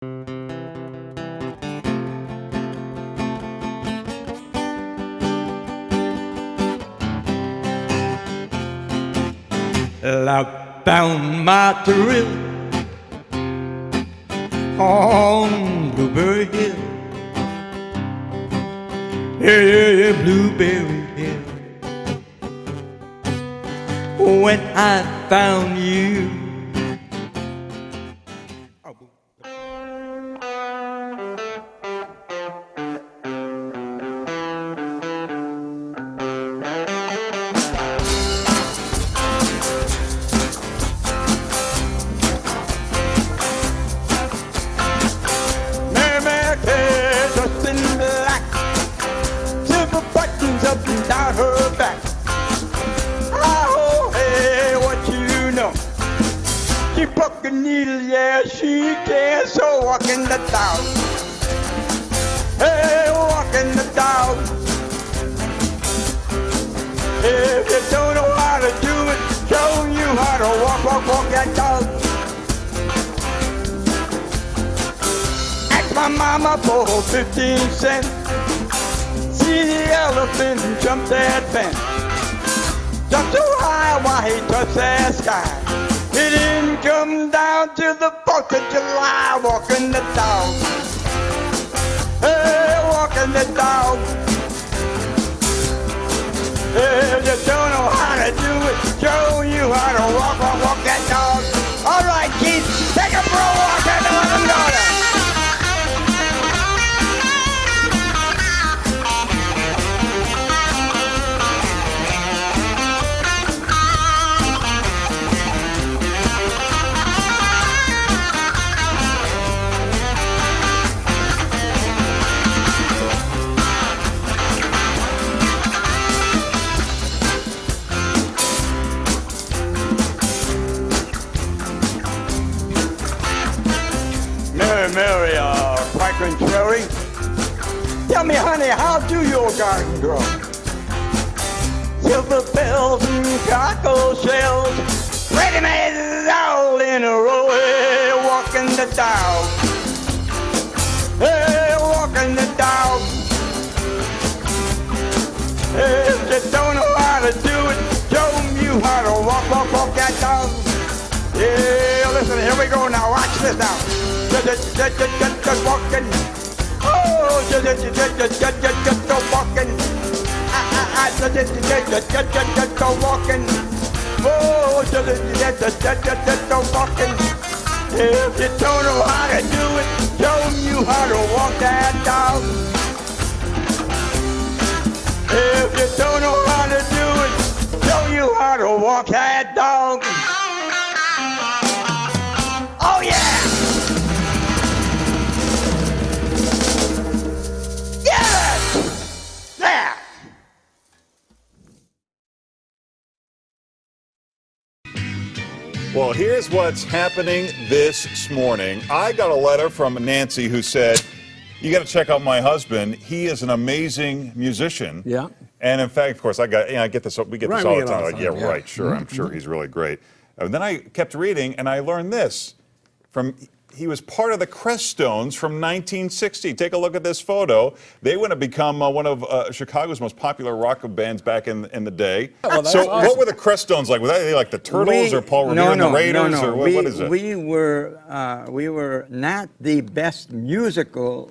I found my thrill on Blueberry Hill. Yeah, Blueberry Hill. When I found you. Needle, yeah, she can. So walking the dog, hey, walking the dog. If you don't know how to do it, show you how to walk that dog. Ask my mama for 15 cents. See the elephant jump that fence. Jump so high while he touched that sky. He didn't come down till the 4th of July, walking the dog. Hey, walking the dog. If you don't know how to do it, show you how to walk that dog. All right, Keith, take a for a walk and let him go there. Mary, Franklin Cherry, tell me, honey, how do your garden grow? Silver bells and cockle shells, ready made all in a row. Hey, walking the dog. Hey, walking the dog. Hey, if you don't know how to do it, show you how to walk that dog. Yeah, listen, here we go now. Watch this now. Just walking. Oh, just walking. Just walking. Oh, just walking. If you don't know how to do it, show you how to walk that dog. If you don't know how to do it, show you how to walk that dog. Oh yeah! Well, here's what's happening this morning. I got a letter from Nancy who said, you got to check out my husband. He is an amazing musician. Yeah. And in fact, of course, I get this. We get this all the time. Like, yeah, yeah, right. Sure, I'm sure he's really great. And then I kept reading, and I learned this he was part of the Crestones from 1960. Take a look at this photo. They went to become one of Chicago's most popular rock bands back in the day. Well, so awesome. what were the Crestones like? Were they like the Turtles or Paul Revere and the Raiders? No. Or what is it? We were not the best musical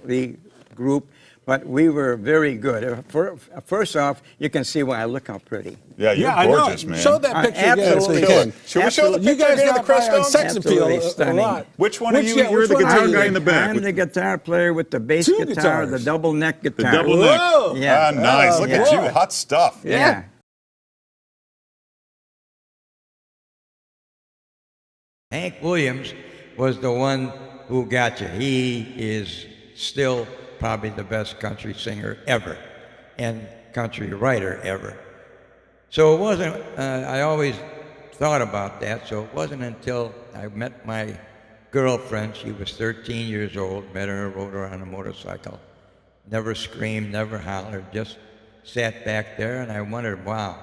group, but we were very good. First off, you can see why I look how pretty. Yeah, you're gorgeous, man. Show that picture again. Absolutely. Should we show the picture You guys again of the Crestones? sex appeal a lot. Which one are you? You're the guitar guy in the back. I'm the guitar player with the bass Two guitar, guitars. the double neck guitar. The double neck. Whoa. Yeah. Ah, nice. Look at yeah. you. Hot stuff. Yeah. Hank Williams was the one who got you. He is still probably the best country singer ever and country writer ever. So it wasn't, I always thought about that, so it wasn't until I met my girlfriend, she was 13 years old, met her, rode her on a motorcycle. Never screamed, never hollered, just sat back there, and I wondered, wow,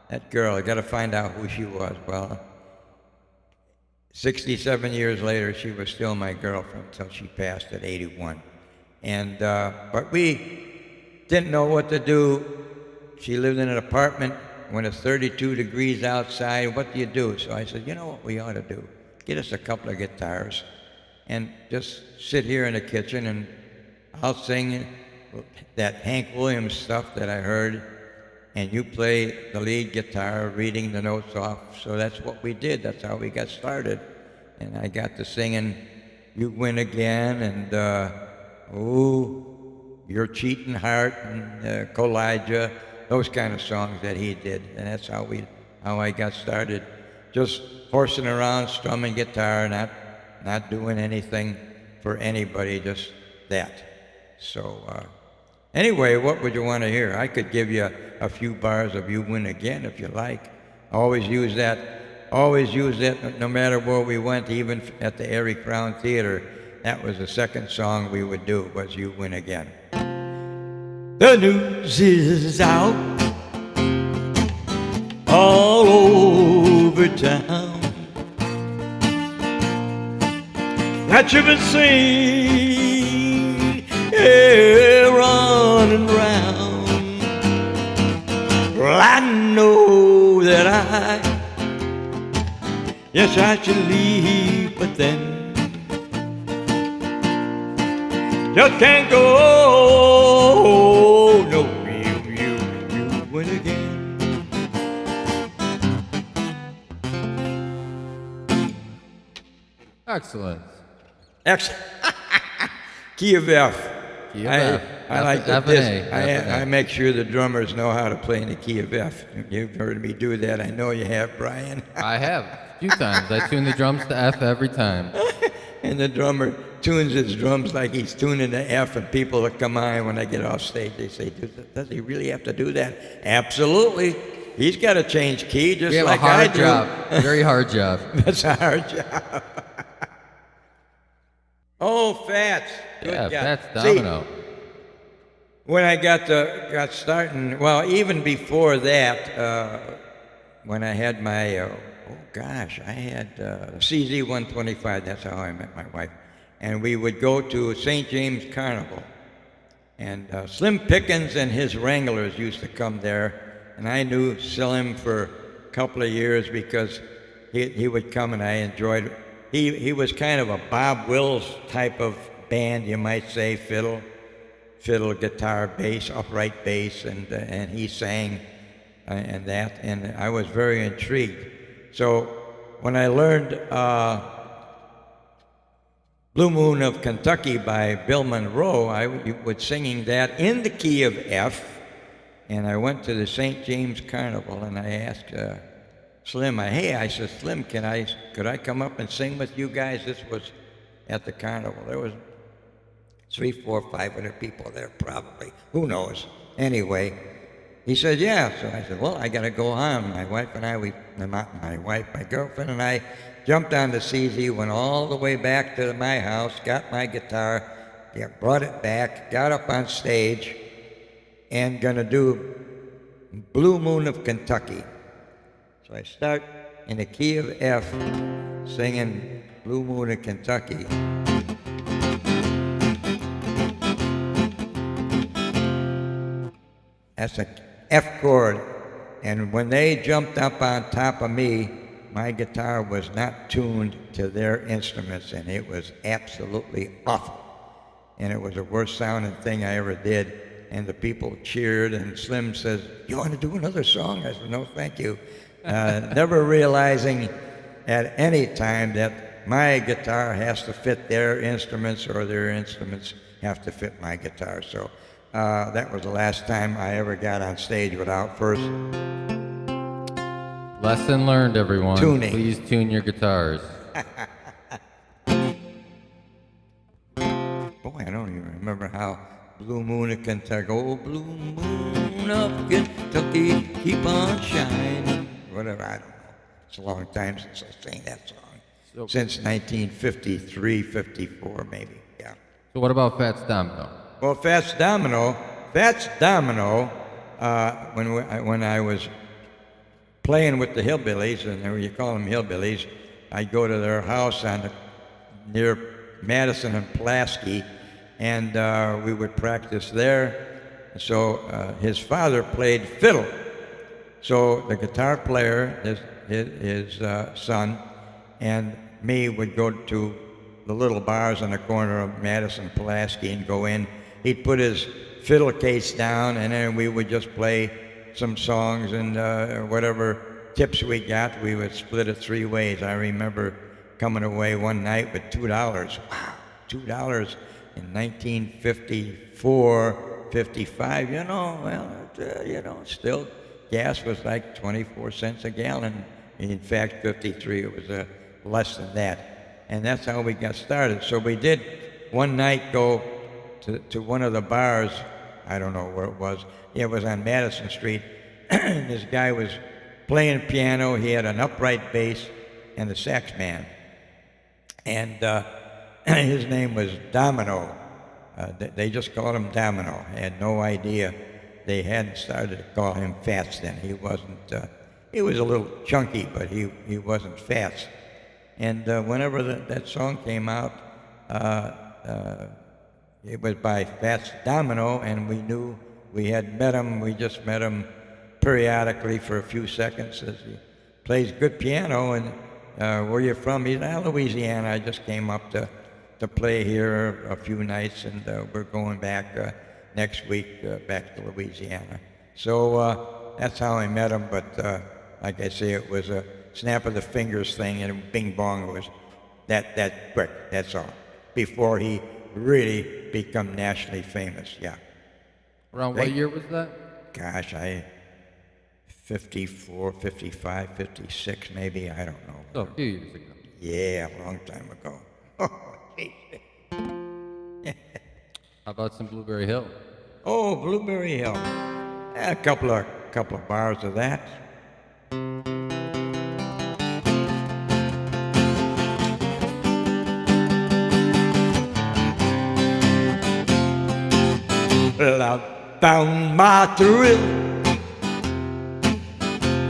that girl, I got to find out who she was. Well, 67 years later, she was still my girlfriend until she passed at 81. And but we didn't know what to do. She lived in an apartment when it's 32 degrees outside. What do you do? So I said, you know what we ought to do? Get us a couple of guitars and just sit here in the kitchen, and I'll sing that Hank Williams stuff that I heard, and you play the lead guitar, reading the notes off. So that's what we did. That's how we got started. And I got to singing You Win Again, and Ooh, Your Cheating Heart, and Collija, those kind of songs that he did. And that's how I got started. Just horsing around, strumming guitar, not doing anything for anybody, just that. So anyway, what would you want to hear? I could give you a few bars of You Win Again if you like. Always use that no matter where we went, even at the Erie Crown Theater. That was the second song we would do, was You Win Again. The news is out all over town that you've been seen running round. Well, I know that yes, I should leave, but then just can't go. No, you win again. Excellent. Excellent. Key of F. Key of F. I like F this. and A. I make sure the drummers know how to play in the key of F. You've heard me do that. I know you have, Brian. I have a few times. I tune the drums to F every time. And the drummer tunes his drums like he's tuning the F, and people that come on when I get off stage, they say, does he really have to do that? Absolutely. He's got to change key just like I do. We have a hard job. Very hard job. That's a hard job. Oh, Fats. Good Yeah, God. Fats Domino. See, when I got starting, well, even before that, when I had my, I had CZ-125, that's how I met my wife. And we would go to St. James Carnival. And Slim Pickens and his Wranglers used to come there. And I knew Slim for a couple of years because he would come, and I enjoyed it. He was kind of a Bob Wills type of band, you might say, fiddle, guitar, bass, upright bass, and he sang and that, and I was very intrigued. So when I learned Blue Moon of Kentucky by Bill Monroe, I was singing that in the key of F, and I went to the St. James Carnival, and I asked Slim, I said, Slim, could I come up and sing with you guys? This was at the carnival. There was 300, 400, 500 people there probably. Who knows? Anyway, he said, yeah. So I said, well, I got to go on. My wife and I, my girlfriend and I jumped on the CZ, went all the way back to my house, got my guitar, brought it back, got up on stage, and gonna do Blue Moon of Kentucky. So I start in the key of F, singing Blue Moon of Kentucky. That's an F chord. And when they jumped up on top of me, my guitar was not tuned to their instruments, and it was absolutely awful. And it was the worst sounding thing I ever did. And the people cheered, and Slim says, you want to do another song? I said, no, thank you. Never realizing at any time that my guitar has to fit their instruments, or their instruments have to fit my guitar. So that was the last time I ever got on stage without first Lesson learned, everyone. tuning. Please tune your guitars. Boy, I don't even remember how Blue Moon of Kentucky, oh, Blue Moon of Kentucky, keep on shining. Whatever, I don't know. It's a long time since I sang that song. Since 1953, 54, maybe, yeah. So what about Fats Domino? Well, Fats Domino, when I was playing with the hillbillies, and you call them hillbillies, I'd go to their house near Madison and Pulaski, and we would practice there. So his father played fiddle. So the guitar player, his son, and me would go to the little bars on the corner of Madison and Pulaski and go in. He'd put his fiddle case down, and then we would just play some songs, and whatever tips we got, we would split it 3 ways. I remember coming away one night with $2. Wow, $2 in 1954, 55. Still gas was like 24 cents a gallon. In fact, 53, it was less than that. And that's how we got started. So we did one night go to one of the bars. I don't know where it was. It was on Madison Street. This guy was playing piano. He had an upright bass and a sax man. And his name was Domino. They just called him Domino. I had no idea. They hadn't started to call him Fats then. He wasn't, he was a little chunky, but he wasn't Fats. And whenever that song came out, it was by Fats Domino, and we knew we had met him. We just met him periodically for a few seconds as he plays good piano. And where you from? He's Louisiana. I just came up to play here a few nights, and we're going back next week back to Louisiana. So that's how I met him. But like I say, it was a snap of the fingers thing, and bing bong, it was that quick. That's all. Before he really become nationally famous. Yeah. Around what year was that? Gosh, 54, 55, 56 maybe, I don't know. Oh, a few years ago. Yeah, a long time ago. Oh, geez. How about some Blueberry Hill? Oh, Blueberry Hill. A couple of bars of that. Well, I found my thrill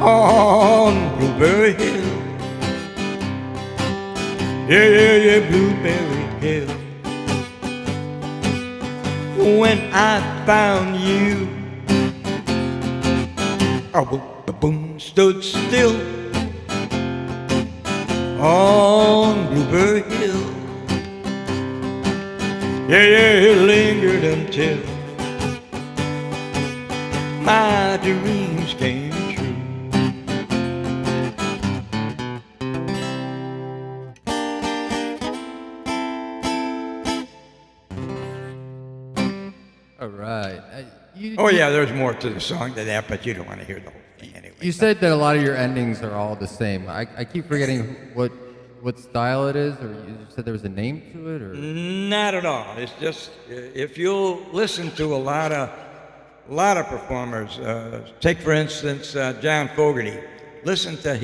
on Blueberry Hill. Yeah, Blueberry Hill. When I found you, the boom stood still on Blueberry Hill. Yeah, it lingered until my dreams came true. All right. Yeah, there's more to the song than that, but you don't want to hear the whole thing anyway. You said that a lot of your endings are all the same. I keep forgetting what style it is, or you said there was a name to it, or Not at all. It's just if you'll listen to a lot of performers. Take for instance John Fogerty. Listen to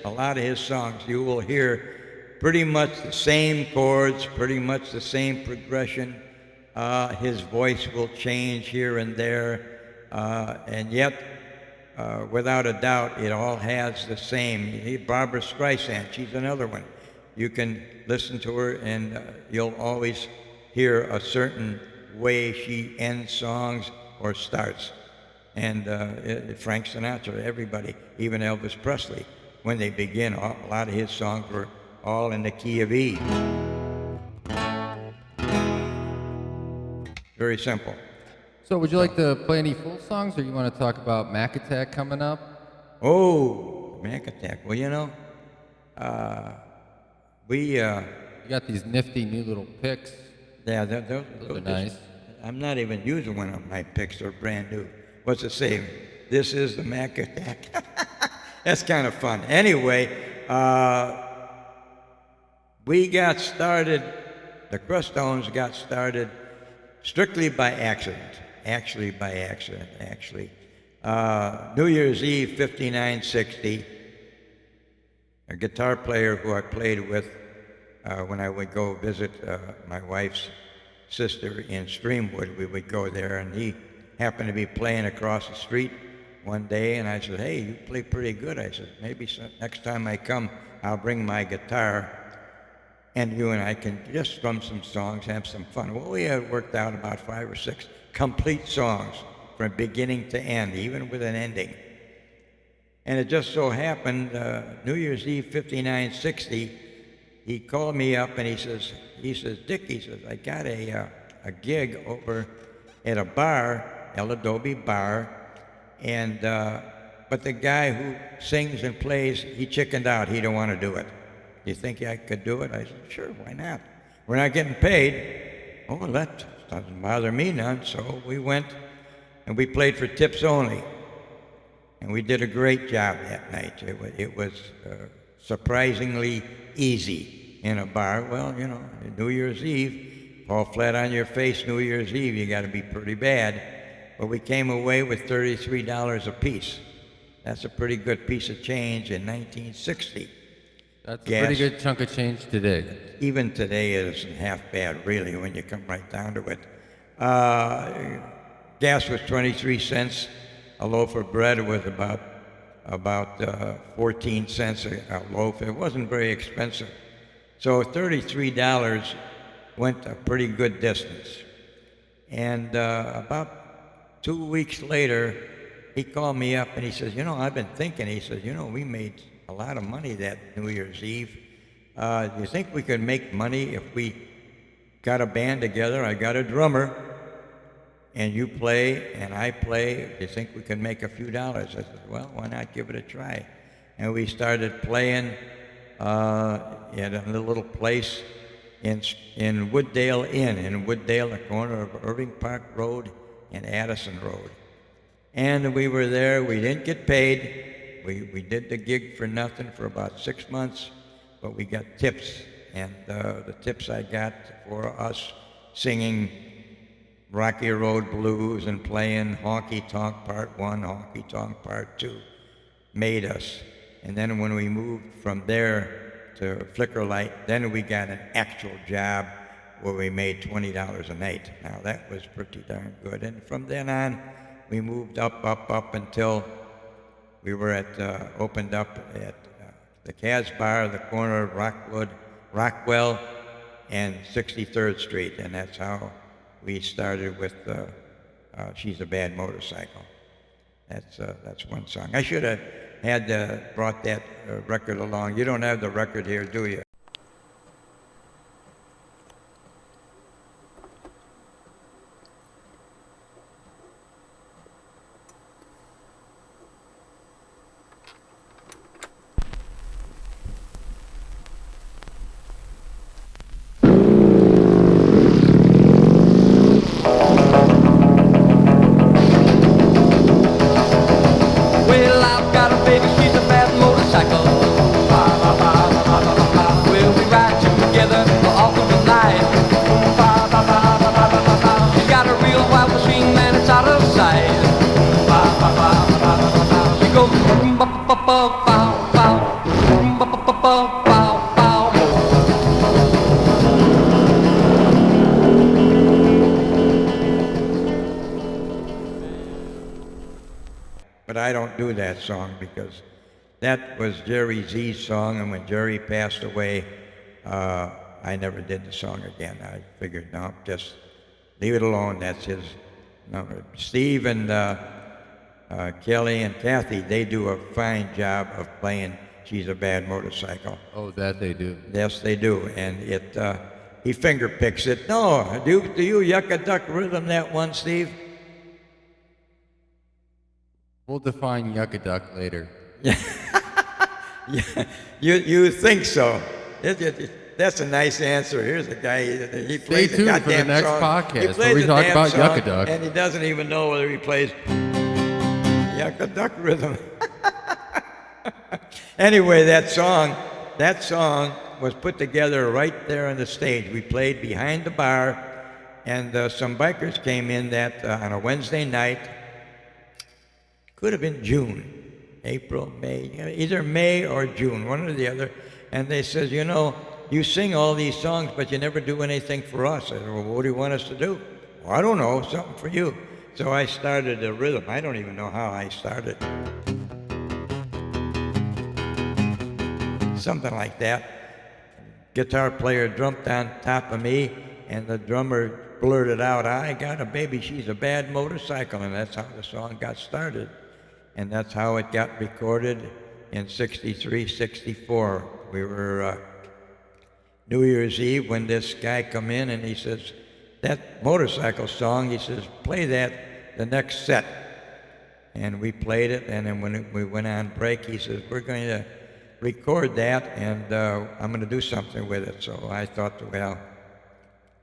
a lot of his songs. You will hear pretty much the same chords, pretty much the same progression. His voice will change here and there, and yet, without a doubt, it all has the same. Barbara Streisand, she's another one. You can listen to her, and you'll always hear a certain way she ends songs or starts. And Frank Sinatra, everybody, even Elvis Presley, when they begin, a lot of his songs were all in the key of E. Very simple. So would you like to play any full songs, or you want to talk about Mack Attack coming up? Oh, Mack Attack. Well, we... You got these nifty new little picks. Yeah, Those are nice. I'm not even using one of my picks. They're brand new. What's it say? This is the Mack Attack. That's kind of fun. Anyway, we got started, the Crestones got started strictly by accident. Actually, by accident, actually. New Year's Eve, 59-60, a guitar player who I played with when I would go visit my wife's sister in Streamwood, we would go there, and he happened to be playing across the street, one day, and I said, hey, you play pretty good. I said, maybe next time I come, I'll bring my guitar, and you and I can just strum some songs, have some fun. Well, we had worked out about 5 or 6 complete songs from beginning to end, even with an ending. And it just so happened, New Year's Eve, 59-60, he called me up and he says, Dick, he says, I got a gig over at a bar, El Adobe Bar, and but the guy who sings and plays, he chickened out. He don't want to do it. Do you think I could do it? I said, sure, why not? We're not getting paid. Oh, well, that doesn't bother me none. So we went and we played for tips only. And we did a great job that night. It was surprisingly easy in a bar. Well, you know, New Year's Eve, fall flat on your face New Year's Eve, you got to be pretty bad. But we came away with $33 a piece. That's a pretty good piece of change in 1960. That's a pretty good chunk of change today. Even today, it isn't half bad, really, when you come right down to it. Gas was 23 cents. A loaf of bread was about 14 cents a loaf. It wasn't very expensive. So $33 went a pretty good distance. And about 2 weeks later, he called me up and he says, you know, I've been thinking, he says, you know, we made a lot of money that New Year's Eve. Do you think we could make money if we got a band together? I got a drummer, and you play and I play. Do you think we can make a few dollars? I said, well, why not give it a try? And we started playing at a little place in Wooddale Inn, in Wooddale, the corner of Irving Park Road and Addison Road. And we were there. We didn't get paid. We did the gig for nothing for about 6 months, but we got tips. And the tips I got for us singing Rocky Road Blues and playing Honky Tonk Part 1, Honky Tonk Part 2 made us. And then when we moved from there to Flicker Light, then we got an actual job where we made $20 a night. Now that was pretty darn good. And from then on, we moved up until we were opened up at the Kaz Bar, the corner of Rockwell and 63rd Street. And that's how we started with She's a Bad Motorcycle. That's one song. I should have had brought that record along. You don't have the record here, do you? But I don't do that song because that was Jerry Z's song, and when Jerry passed away, I never did the song again. I figured, no, just leave it alone. That's his number. Steve and Kelly and Kathy, they do a fine job of playing She's a Bad Motorcycle. Oh, that they do. Yes, they do. And he finger picks it. No, do you yucca duck rhythm that one, Steve? We'll define yucca duck later. Yeah, you think so? That's a nice answer. Here's a guy. He Stay plays the tuned goddamn for the next song. podcast He where plays we the talk damn about song, yucca duck. and he doesn't even know whether he plays yucca duck rhythm. Anyway, that song was put together right there on the stage. We played behind the bar, and some bikers came in that on a Wednesday night. Could have been June, April, May, either May or June, one or the other. And they said, you know, you sing all these songs, but you never do anything for us. I said, well, what do you want us to do? Well, I don't know, something for you. So I started a rhythm. I don't even know how I started. Something like that. Guitar player jumped on top of me, and the drummer blurted out, "I got a baby, she's a bad motorcycle," and that's how the song got started. And that's how it got recorded in 63, 64. We were New Year's Eve when this guy come in and he says, "That motorcycle song," he says, "play that the next set." And we played it, and then when we went on break, he says, "We're going to record that, and I'm going to do something with it." So I thought, well,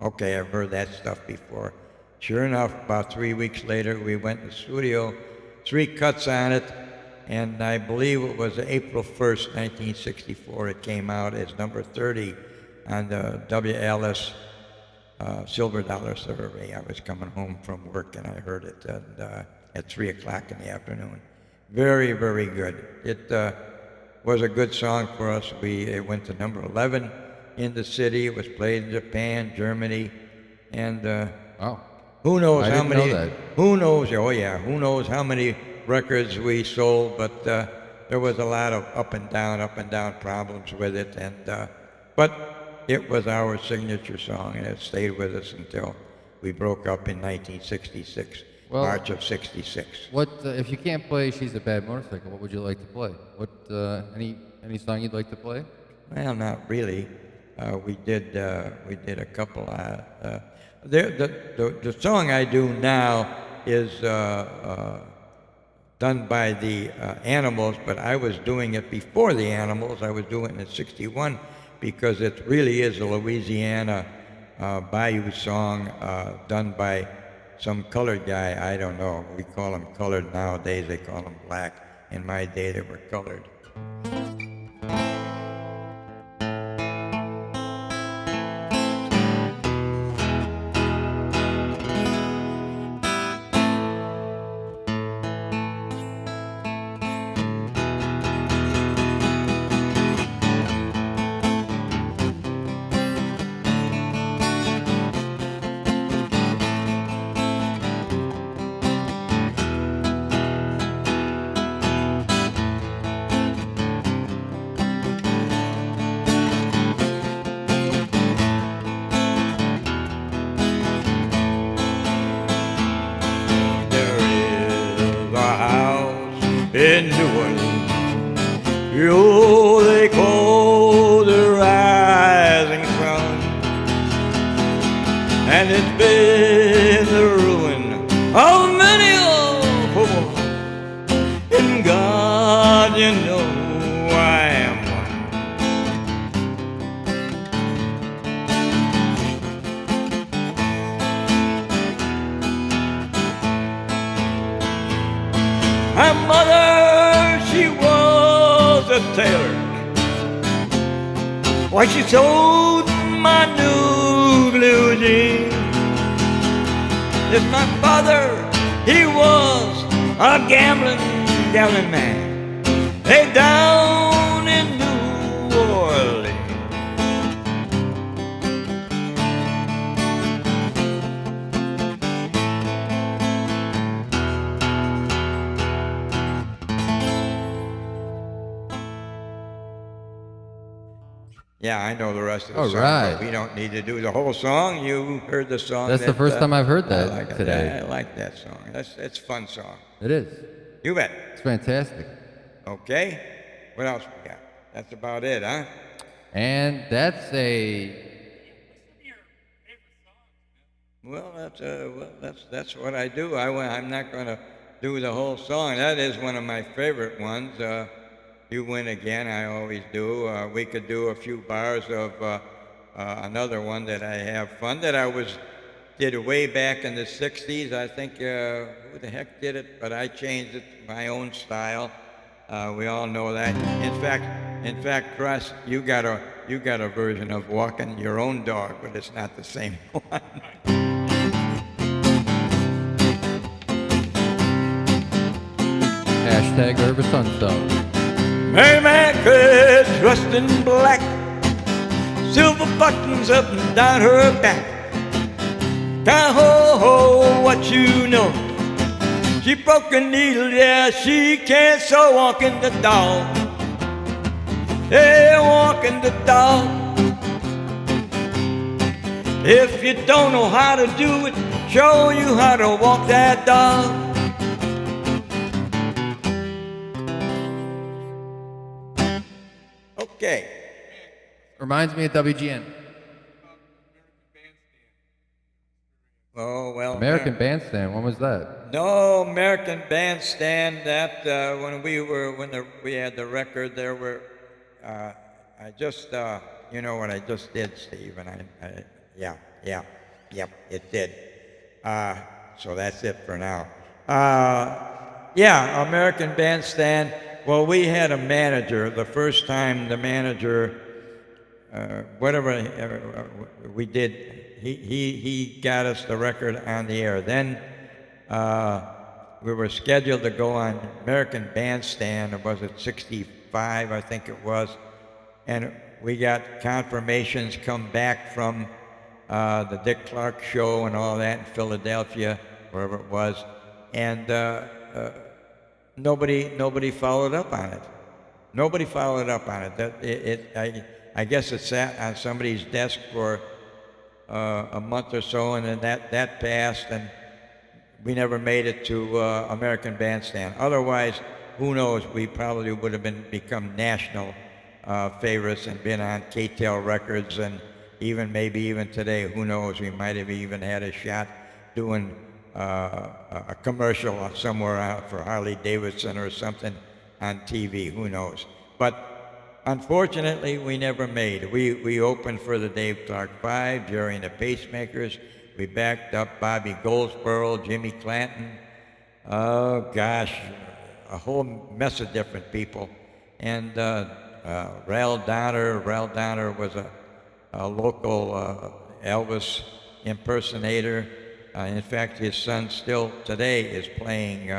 okay, I've heard that stuff before. Sure enough, about 3 weeks later, we went to the studio, 3 cuts on it, and I believe it was April 1st, 1964, it came out as number 30 on the WLS Silver Dollar Survey. I was coming home from work and I heard it at 3 o'clock in the afternoon. Very, very good. It was a good song for us. It went to number 11 in the city. It was played in Japan, Germany, and Wow. who knows I how didn't many? know that. Who knows? Oh yeah, who knows how many records we sold? But there was a lot of up and down problems with it, and but it was our signature song, and it stayed with us until we broke up in 1966, Well, March of '66. What if you can't play "She's a Bad Motorcycle"? What would you like to play? What any song you'd like to play? Well, not really. We did a couple. The song I do now is done by the Animals, but I was doing it before the Animals. I was doing it in '61 because it really is a Louisiana Bayou song done by some colored guy. I don't know. We call them colored nowadays. They call them black. In my day, they were colored. In New Orleans, you they call the rising sun, and it's been the ruin of many a poor woman. And God, you know I am one. My mother, she was a tailor. Why, she sewed my new blue jeans. Yes, my father, he was a gambling man. Hey, down in New Orleans. Yeah, I know the rest of the All song, right. but we don't need to do the whole song. You heard the song. That's the first time I've heard that I like it. today. I like that song. It's a fun song. It is. You bet. It's fantastic. Okay. What else we got? That's about it, huh? And that's a Well, that's what I do. I'm not going to do the whole song. That is one of my favorite ones. You Win Again, I always do. We could do a few bars of another one that I have fun that I did way back in the 60s. I think, who the heck did it? But I changed it to my own style. We all know that. In fact, Chris, you got a version of Walking Your Own Dog, but it's not the same one. hashtag RiverSunStone. Mary Mack is dressed in black, silver buttons up and down her back. Ho, ho, what you know She broke a needle, yeah, she can't sew, walking the dog. Hey, walking the dog. If you don't know how to do it, show you how to walk that dog. Okay. Reminds me of WGN. Oh, well. American Bandstand. When was that? No, American Bandstand. That when we had the record, there were. I just, you know what I just did, Steve, and yep, it did. So that's it for now. Yeah, American Bandstand. Well, we had a manager. The first time the manager, whatever we did. He got us the record on the air. Then we were scheduled to go on American Bandstand. Or was it 65? I think it was. And we got confirmations come back from the Dick Clark show and all that in Philadelphia, wherever it was, and nobody followed up on it. Nobody followed up on it. I guess it sat on somebody's desk for a month or so, and then that passed, and we never made it to American Bandstand. Otherwise, who knows? We probably would have become national favorites and been on K-Tel Records, and maybe even today, who knows? We might have even had a shot doing a commercial somewhere out for Harley Davidson or something on TV. Who knows? But unfortunately, we never made it. We opened for the Dave Clark Five, Jerry and the Pacemakers. We backed up Bobby Goldsboro, Jimmy Clanton. Oh gosh, a whole mess of different people. And Ralph Donner. Ralph Donner was a local Elvis impersonator. In fact, his son still today is playing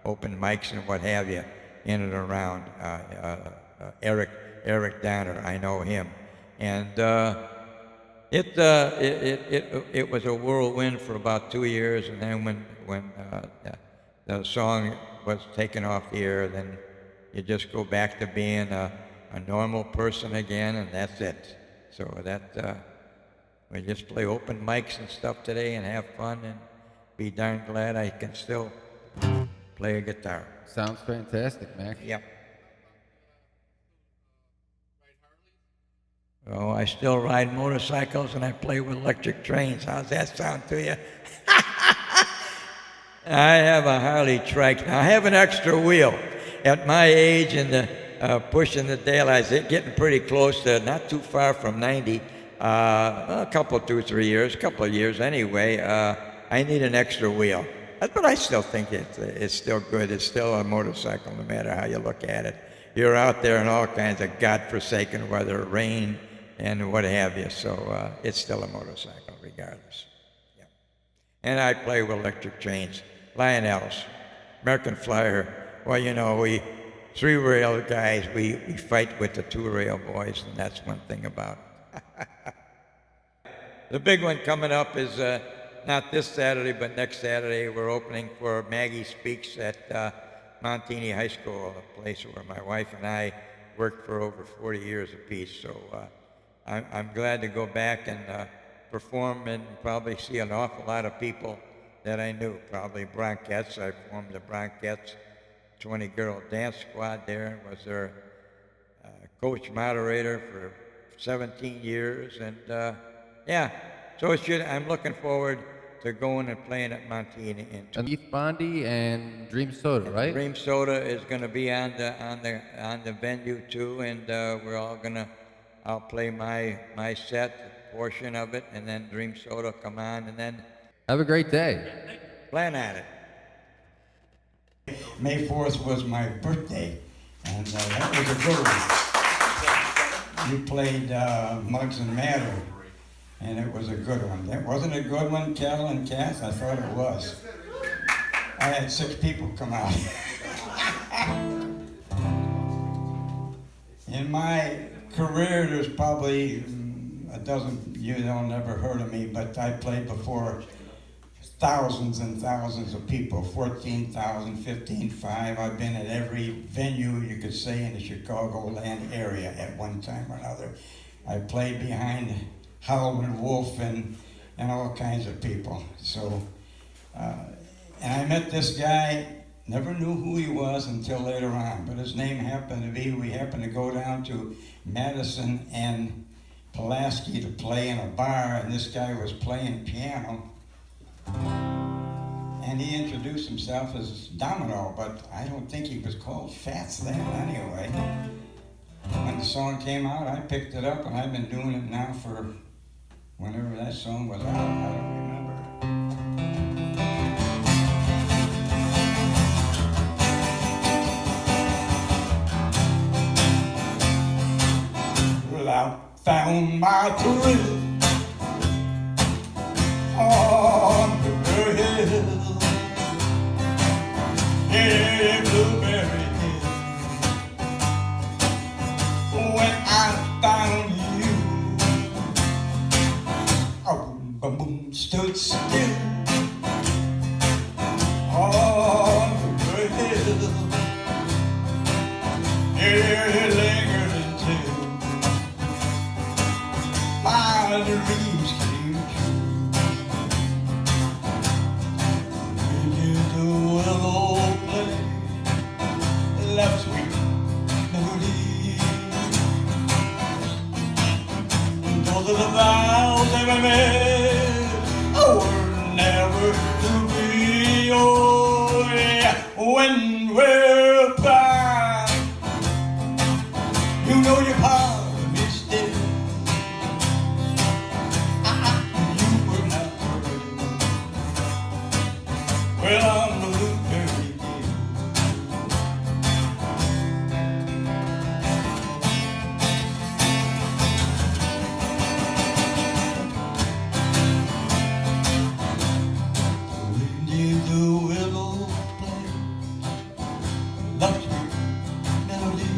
open mics and what have you in and around. Eric Donner, I know him, and it was a whirlwind for about 2 years, and then when the song was taken off the air, then you just go back to being a normal person again, and that's it. So we just play open mics and stuff today and have fun, and be darn glad I can still play a guitar. Sounds fantastic, Mac. Yep. Oh, I still ride motorcycles and I play with electric trains. How's that sound to you? I have a Harley trike. Now, I have an extra wheel. At my age and pushing the daylights, getting pretty close to, not too far from 90, a couple of years anyway, I need an extra wheel. But I still think it's still good. It's still a motorcycle, no matter how you look at it. You're out there in all kinds of godforsaken weather, rain, and what have you. So it's still a motorcycle, regardless. Yeah. And I play with electric trains, Lionels, American Flyer. Well, you know, we three-rail guys, we fight with the two-rail boys, and that's one thing about it. The big one coming up is not this Saturday, but next Saturday. We're opening for Maggie Speaks at Montini High School, a place where my wife and I worked for over 40 years apiece. So I'm glad to go back and perform and probably see an awful lot of people that I knew. Probably Bronquettes. I formed the Bronquettes 20-girl dance squad there. Was their coach moderator for 17 years. And yeah, so I'm looking forward to going and playing at Montini. And Keith Bondi and Dream Soda, right? Dream Soda is going to be on the venue too, and I'll play my set portion of it, and then Dream Soda come on, and then have a great day. Plan on it. May 4th was my birthday, and that was a good one. You played Muggs and Matter, and it was a good one. That wasn't a good one, Cal and Cass? I thought it was. I had 6 people come out. In my career, there's probably a dozen, you don't never heard of me, but I played before thousands and thousands of people, 14,000, 15,500. I've been at every venue you could say in the Chicagoland area at one time or another. I played behind Howlin' Wolf and all kinds of people. So, and I met this guy, never knew who he was until later on, but his name happened to be, we happened to go down to Madison and Pulaski to play in a bar, and this guy was playing piano. And he introduced himself as Domino, but I don't think he was called Fats then anyway. When the song came out, I picked it up, and I've been doing it now for whenever that song was out. I don't remember. Well, I found my thrill on the hill, yeah, Blueberry Hill. When I found you, oh, boom, boom, stood still on the hill, yeah, lingered until my dreams came true. Willow play, love sweet melody. Those are the vows that we made, oh, were never to be. Oh, yeah, when we're apart, you know you're part of me still. You were not through. Well, I'm a blueberry hill. When did the willow play? Love sweet melody.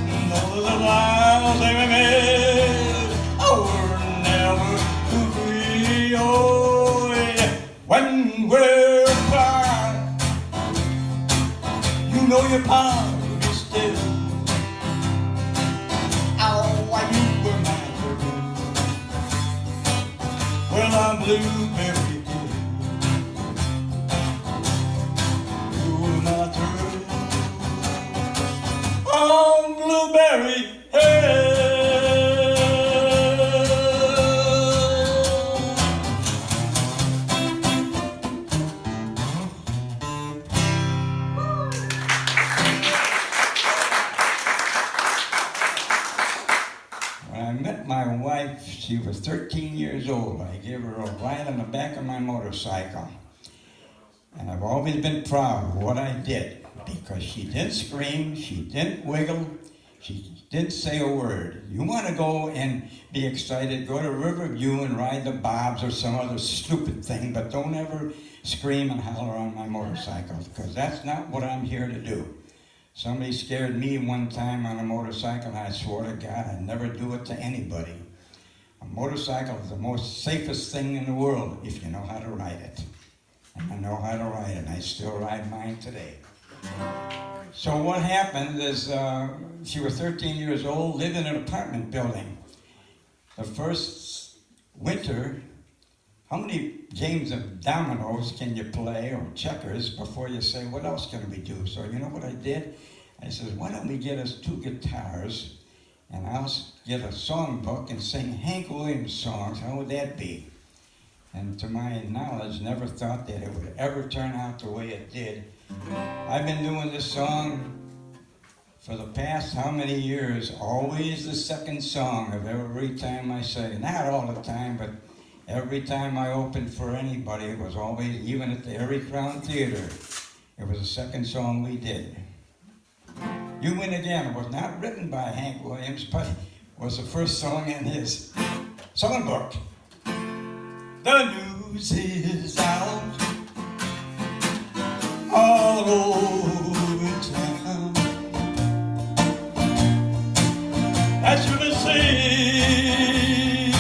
And all of the vows they were made, oh, were never to be. Oh, yeah. When we're apart, you know you're part of me still. Oh, why you were my girl. Well, I'm Blueberry Hill. You were my thrill. Oh, Blueberry Hill. When I met my wife, she was 13 years old. I gave her a ride on the back of my motorcycle. And I've always been proud of what I did, because she didn't scream, she didn't wiggle, she didn't say a word. You want to go and be excited, go to Riverview and ride the bobs or some other stupid thing, but don't ever scream and holler on my motorcycle, because that's not what I'm here to do. Somebody scared me one time on a motorcycle, and I swore to God I'd never do it to anybody. A motorcycle is the most safest thing in the world if you know how to ride it. And I know how to ride it, and I still ride mine today. So what happened is she was 13 years old, lived in an apartment building. The first winter, how many games of dominoes can you play or checkers before you say, what else can we do? So you know what I did? I said, why don't we get us 2 guitars and I'll get a songbook and sing Hank Williams songs. How would that be? And to my knowledge, never thought that it would ever turn out the way it did. I've been doing this song for the past how many years? Always the second song of every time I say. Not all the time, but every time I opened for anybody, it was always, even at the Erie Crown Theater, it was the second song we did. You Win Again was not written by Hank Williams, but was the first song in his songbook. The news is out all over town that you've been seen,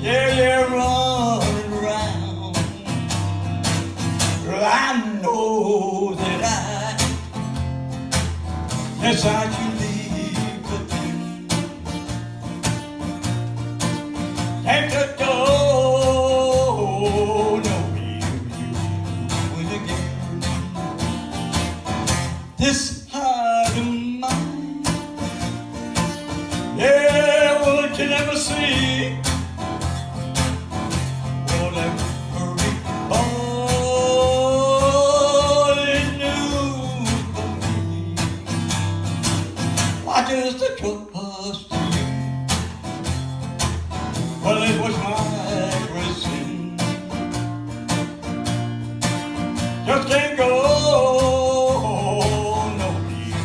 yeah, yeah, decide to leave with him. Can't let go, no, you will again. This heart of mine, yeah, well, it can never see whatever it all it knew for me. I just trust you. Well, it was my great sin. Just can't go. No, you.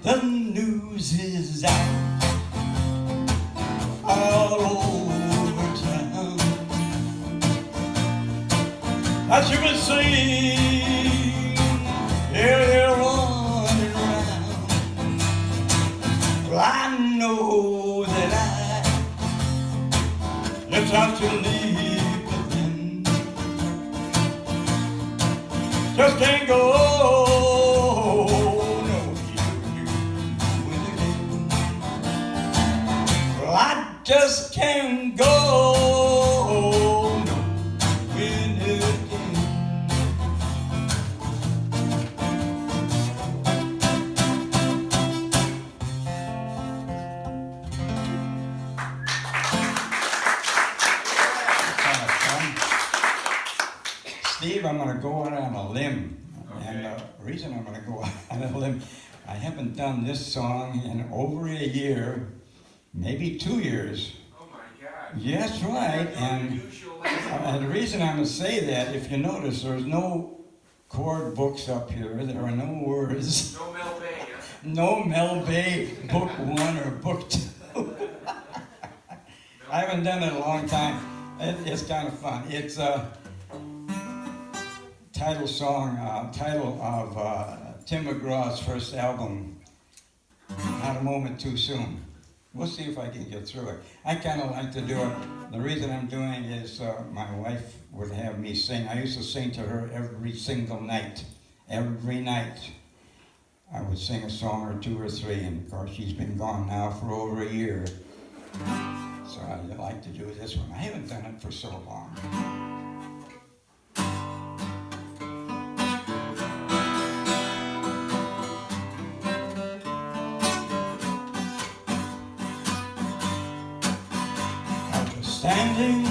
The news is out all over town that you've been seen, yeah, they're running around. Well, I know that it's time to leave with them. Just can't go. I just can't go no win again. Steve, I'm going to go out on a limb. Okay. And the reason I'm going to go out on a limb, I haven't done this song in over a year. Maybe 2 years. Oh my God. Yes, right. And the reason I'm going to say that, if you notice, there's no chord books up here. There are no words. No Mel Bay, huh? No Mel Bay book 1 or book 2. I haven't done it in a long time. It's kind of fun. It's a title of Tim McGraw's first album, Not a Moment Too Soon. We'll see if I can get through it. I kind of like to do it. The reason I'm doing it is my wife would have me sing. I used to sing to her every single night. Every night I would sing a song or 2 or 3, and of course she's been gone now for over a year. So I like to do this one. I haven't done it for so long. Standing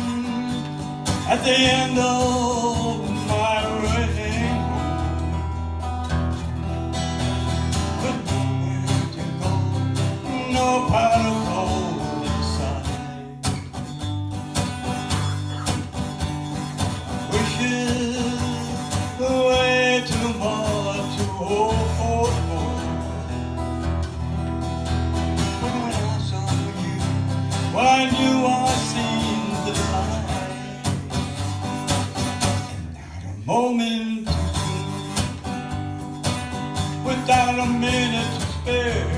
at the end of my rain, with nowhere to go, no pot of gold inside. Wishes way too much to hold. But when I saw you, well, I knew I seen the light, and not a moment too soon, without a minute to spare.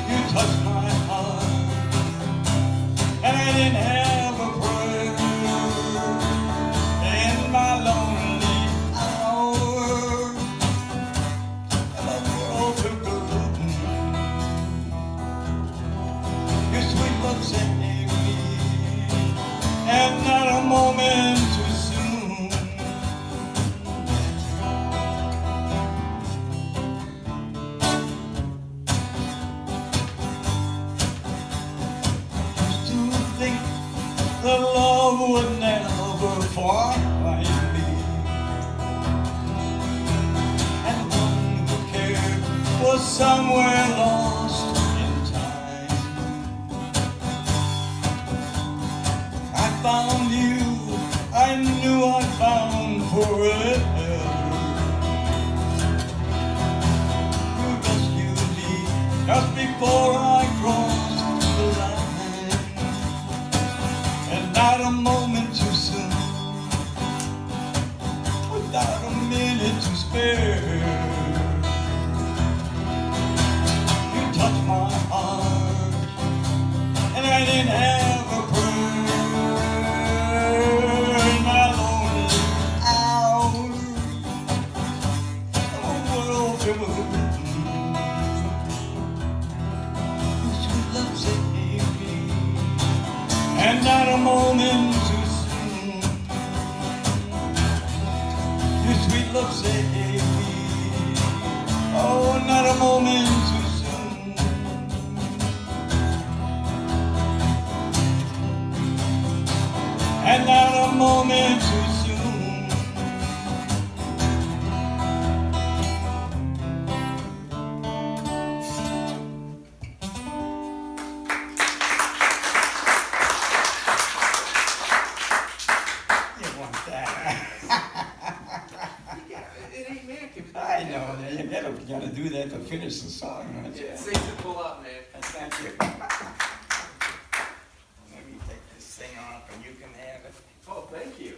You touched my heart, and I didn't have a prayer. In my lonely hour, the world took a look. Your sweet love saved me, and not a moment too soon. Used to think that love would never find me, and the one who cared was somewhere lost in time. I found you, I knew I found forever. You rescued me just before I crossed the line, and not a moment too soon, trouble with me. Sweet love saved me, and not a moment too soon. Your sweet love saved me. Oh, not a moment too soon. And not a moment too soon. You want that? It ain't Mack. I know. You gotta do that to finish the song, don't you? Say to pull up, man. Thank you. Let me take this thing off and you can have it. Oh, thank you.